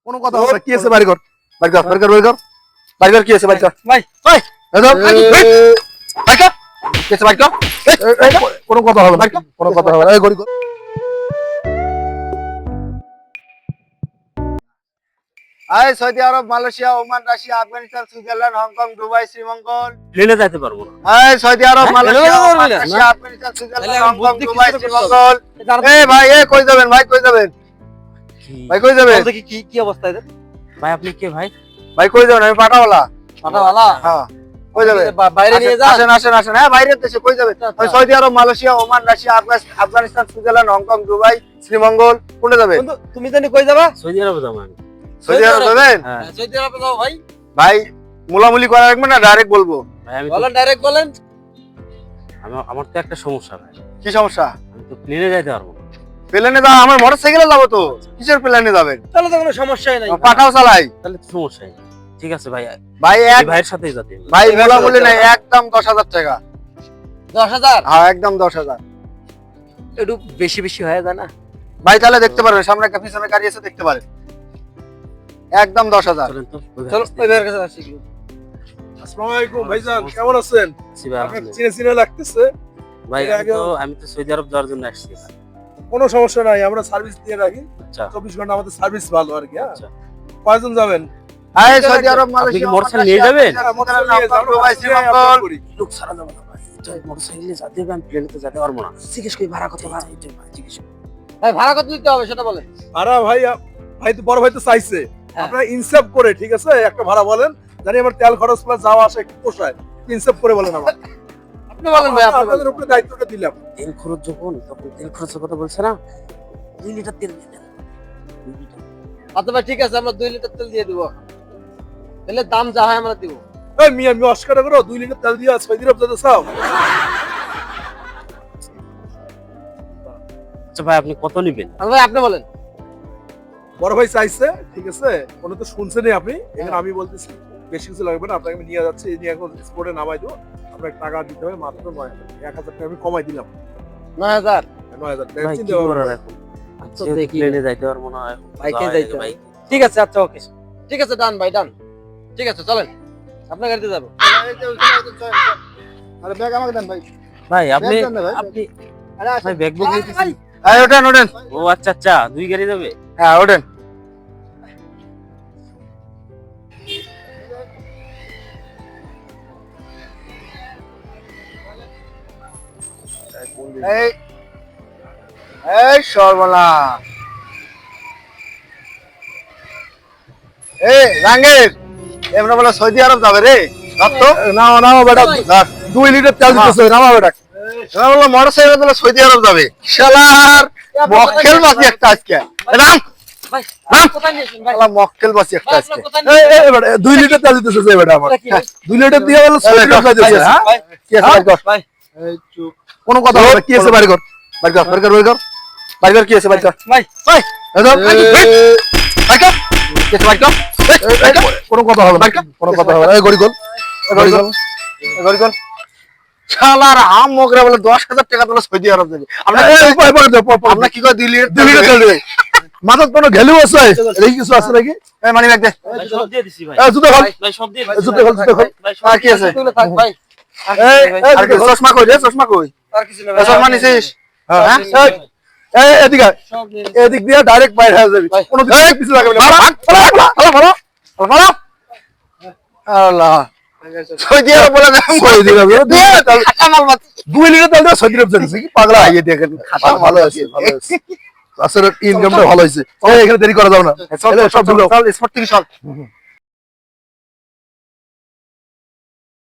কোনো কথা হবে কি আছে বাড়ি কর বাড়ি কর বাড়ি কর বাড়ি কর বাড়ি কর কি আছে বাড়ি কর ভাই ভাই বাড়ি কর কি আছে বাড়ি কর কোনো কথা হবে বাড়ি কর কোনো কথা হবে এই গড়ি কর আয় Saudi Arab Malaysia Oman Russia Afghanistan Switzerland Hong Kong Dubai Sreemangal প্লেনে যাইতে পারবো না। আয় সৌদি আরব মালয়েশিয়া প্লেনে ওমান যাবো না? রাশিয়া আফগানিস্তান সুইজারল্যান্ড এখন হংকং বুদ্ধি দুবাই কিসের শ্রীমঙ্গল এই ভাই এ কই যাবেন ভাই কই যাবেন ভাই কই যাবেন দেখি কি কি অবস্থা এদের? ভাই আপনি কে ভাই? ভাই কই যাবেন আমি পাঠাওয়ালা পাঠাওয়ালা? হ্যাঁ কই যাবেন বাইরে নিয়ে যান। আসেন আসেন আসেন হ্যাঁ বাইরের দেশে কই যাবেন ওই Saudi Arab Malaysia Oman Russia Afghanistan Switzerland Hong Kong Dubai Sreemangal কোনে যাবেন বন্ধু তুমি জানি কই যাবা? সৌদি আরবে যাবো আমি। সৌদি আরব যাবেন হ্যাঁ সৌদি আরবে যাও ভাই। ভাই মুলামুলি করা রাখবেন না ডাইরেক্ট বলবো ভাই আমি বলেন ডাইরেক্ট বলেন। আমার তো একটা সমস্যা ভাই। কি সমস্যা আমি তো প্লেনে যাইতে পারবো না। প্লেনে যাও আমার মোটরসাইকেলে যাবো তো কিসের প্লেনে যাবেন তাহলে তো কোনো সমস্যাই নাই। পাঠাও চালাই তাহলে তো সমস্যাই নাই। ঠিক আছে ভাই। ভাই এই এক ভাইয়ের সাথেই যাতে। ভাই মুলামুলি নাই একদম 10,000 টাকা 10,000 হ্যাঁ একদম 10,000 একটু বেশি বেশি হয়ে যায় না? ভাই তাহলে দেখতে পারবেন সামনে একটা পিছনে গাড়ি আছে দেখতে পারেন একদম 10,000 চলেন তো। চলো ওই ভাইয়ের কাছে আসি আসসালামু আলাইকুম ভাইজান কেমন আছেন আপনাকে চিনে চিনে লাগতেছে ভাই এর আগেও- আমি তো সৌদি আরব যাওয়ার জন্য আসছি। কোনো সমস্যা নাই আমরা সার্ভিস দিয়ে রাখি আচ্ছা 24 ঘন্টা আমাদের সার্ভিস ভালো আর কি হ্যাঁ আচ্ছা। কয়জন যাবেন আয় সৌদি আরব আপনি মালয়েশিয়া কি মোটরসাইকেল নিয়ে যাবেন? দুবাই শ্রীমঙ্গল লোক সারা যাবে না ভাই। এটা মোটরসাইকেলে যেতে হবে, আমি প্লেনে তো যেতে পারবো না। জিজ্ঞেস করি ভাড়া কত ভাড়া দিতে ভাই জিজ্ঞেস করি। ভাই ভাড়া কত দিতে হবে সেটা বলেন। আরে ভাই ভাই তো বড় ভাই তো চাইছে হ্যাঁ। আপনারা ইনসাফ করে ঠিক আছে একটা ভাড়া বলেন জানি আমার তেল খরচ প্লাস যাওয়া আসা একটু পোষায় ইনসাফ করে বলেন আমার আপনি বলেন ভাই আপনি বলেন। আপনাদের উপরে দায়িত্বটা দিলাম তেল খরচ যখন তখন তেল খরচের কথা বলছে না, 2 লিটার তেল দিয়ে দেন। 2 লিটার। আচ্ছা ভাই ঠিক আছে আমরা 2 লিটার তেল দিয়ে দিব। তাহলে দাম যা হয় আমরা দিব। এই মিয়া আমি অস্কার করো 2 লিটার তেল দিয়ে সৌদি আরব যেতে চাও আচ্ছা ভাই আপনি কত নেবেন? আচ্ছা ভাই আপনি বলেন। বড় ভাই চাইছে ঠিক আছে কোনো তো শুনছেনই আপনি এখানে আমি বলতেছি বেশি কিছু লাগবে না আপনাকে আমি নিয়ে যাচ্ছি এই নিয়ে এখন স্পোর্টে নামাই দেবো আপনাকে টাকা দিতে হবে মাত্র 9,000 টাকা আমি কমাই দিলাম 9000 9,000 টাকা ভাই কি চিন্তা ভাবনা করার করো। এখন? আচ্ছা, যেহেতু দেখি। প্লেনে যাইতে পারবো না এখন। বাইকে যাওয়া যাইতে যাবে হবে। বাইকে। ঠিক আছে আচ্ছা ওকে। ঠিক আছে ডান ভাই ডান। ঠিক আছে চলেন। আপনার গাড়িতে যাব। আরে ব্যাগ আমাকে দেন ভাই ভাই আপনি ব্যাগ দেন না ভাই। আপনি আরে ভাই ব্যাগ বুক নিতেছি। আয় ওঠেন ওঠেন ও আচ্ছা আচ্ছা 2 গাড়ি যাবে। হ্যাঁ ওঠেন এই এই সর্বনা এই রাঙ্গের এমন বলে সৌদি আরব যাবে রে ধর তো নাও নাও বেটা 2 লিটার তেল দিতেছে নাও বেটা এমন বলে মোটরসাইকেল বলে সৌদি আরব যাবে শালার মক্কেল বাসি একটা আজকে রাম ভাই রাম কোথায় নিয়েছেন ভাই? শালা মক্কেল বাসি একটা ভাই, আজকে আপনার কোথায় এই নিয়েছেন? এই বেটা 2 লিটার তেল দিতেছে যে বেটা আমার এটা কি ভাই? 2 লিটার দিয়ে বলে সৌদি আরব যাইতেছে হ্যাঁ ভাই কি আছে বাড়ি কর ভাই এই চুপ কোনো কথা হবে কি আছে বাড়ি কর বাড়ি কর বাড়ি কর বাড়ি কর বাড়ি কর কি আছে বাড়ি কর ভাই ভাই এদো বাড়ি কর কি আছে বাড়ি কর কোনো কথা হবে না কোনো কথা হবে না এই গড়ি কর গড়ি কর গড়ি কর শালার আম মগরা বলে 10,000 টাকা তোলা সৌদি আরব যাবে আমরা আমরা কি করে 2 লিটার 2 লিটার তেল দে মাথার কোনো ভ্যালু আছে এই কিছু আছে নাকি এই মানি ব্যাগ দে ভাই সব দিয়ে দিছি ভাই। এই জুতো খোল ভাই সব দিয়ে এই দিছি। জুতো খোল জুতো খোল ভাই সব আর কি আছে তুলে থাক ভাই। এই আর কি চশমা কই রে চশমা কই আর কিছু না ভাই। চশমা নিছিস হ্যাঁ এই এদিকে আয়। সব নিয়ে এদিক দিয়ে ডাইরেক্ট বাইরে হয়ে যাবি ভাই। কোনো দিকে পিছু লাগাবে না ভালো আল্লাহ সৌদি আরব বলে না সৌদি আরব দে খাটা মাল বাত 2 লিটার তেল দিয়ে সৌদি আরব যাচ্ছে কি পাগলা আইয়ে দেখেন খাতা ভালো আছে ভালো আছে আসলে ইনকামটা ভালো হইছে এই এখানে দেরি করা যাবে না চল সব ঢুকাও চল স্পট থেকে চল